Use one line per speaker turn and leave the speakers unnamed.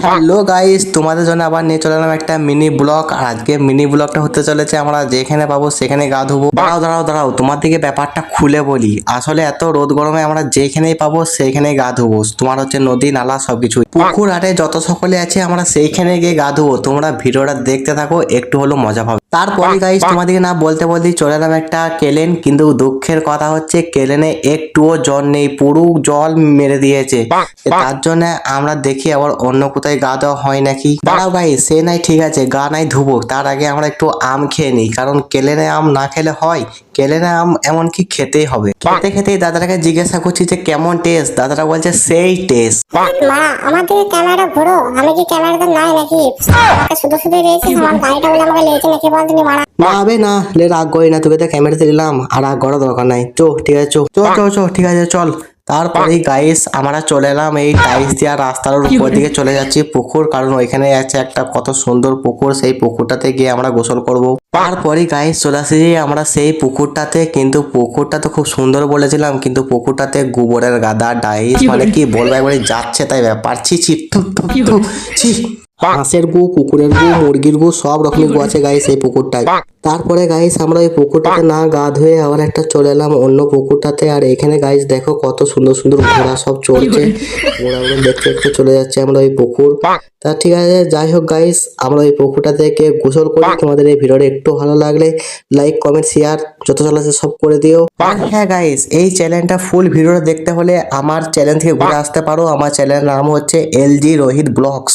Hello guys, তোমাদের জন্য আবার নিয়ে চলে এলাম একটা মিনি ব্লগ। আর আজকে মিনি ব্লগটা হতে চলেছে আমরা যেখানে পাবো সেখানে গা ধুবো। দাঁড়াও তোমার দিকে ব্যাপারটা খুলে বলি। আসলে এত রোদ গরমে আমরা যেখানেই পাবো সেইখানেই গা ধুবো। তোমার হচ্ছে নদী নালা সবকিছু, পুকুর আরে যত সকলে আছে আমরা সেইখানে গিয়ে গা ধুবো। তোমরা ভিডিওটা দেখতে থাকো, একটু হলো মজা পাবে। তারপরে গাইস তোমাদেরকে না বলতে বলতেই চলে এলাম একটা কেলেন, কিন্তু দুঃখের কথা হচ্ছে কেলেনে একটুও জল নেই, পুরো জল মেরে দিয়েছে। তার জন্য আমরা দেখি আবার অন্য কোথায় গা দেওয়া হয় নাকি। দাঁড়াও গাইস, সে নাই ঠিক আছে, গা নাই ধুবো, তার আগে আমরা একটু আম খেয়ে নিই, কারণ কেলেনে আম না খেলে হয়। কেলেনে আম এমনকি খেতেই হবে। খেতে খেতেই দাদাটাকে জিজ্ঞাসা করছি যে কেমন টেস্ট, দাদাটা বলছে সেই টেস্ট।
মা, আমার দিকে ক্যামেরা ঘোরো। আমি কি ক্যামেরাতে নাই নাকি? আমাকে শুধু শুধু রেখেছিস, আমার গাড়িটা বলে আমাকে লেগেছে নাকি বল তুমি মারা।
না আবে না, লে রাগ করি না, তোকে তো ক্যামেরাতে দিলাম, আর রাগ করার দরকার নাই। চো ঠিক আছে, চো ঠিক আছে চল। তারপরে গাইস আমরা চলে এলাম এই টাইলস দেওয়া রাস্তার উপর দিকে চলে যাচ্ছি পুকুর, কারণ ওইখানে আছে একটা কত সুন্দর পুকুর, সেই পুকুরটাতে গিয়ে আমরা গোসল করব। তারপরে গাইস চলে আসি আমরা সেই পুকুরটাতে, কিন্তু পুকুরটা তো খুব সুন্দর বলেছিলাম, কিন্তু পুকুরটাতে গোবরের গাদা ডাইস মানে কি বলবো, একবারে যাচ্ছে তাই ব্যাপার। ছি ছি থু, থু, থু, ছি। হাঁসের গু, কুকুরের গু, মুরগির গু, সব রকমের গু আছে গাইস এই পুকুরটায়। তারপরে গাইস আমরা ওই পুকুরটাতে না গা ধুয়ে আবার একটা চলে এলাম অন্য পুকুরটাতে। আর এখানে গাইস দেখো কত সুন্দর সুন্দর ঘোড়া সব চলছে, ঘোড়াগুলো দেখতে দেখতে চলে যাচ্ছে আমরা ওই পুকুর। তা ঠিক আছে, যাই হোক গাইস আমরা ওই পুকুরটা থেকে গোসল করি। তোমাদের এই ভিডিওটা একটু ভালো লাগলে লাইক কমেন্ট শেয়ার যত চলেছে সব করে দিও। আর হ্যাঁ গাইস, এই চ্যানেলটা ফুল ভিডিওটা দেখতে হলে আমার চ্যানেল থেকে ঘুরে আসতে পারো। আমার চ্যানেলের নাম হচ্ছে এলজি রোহিত ব্লগস।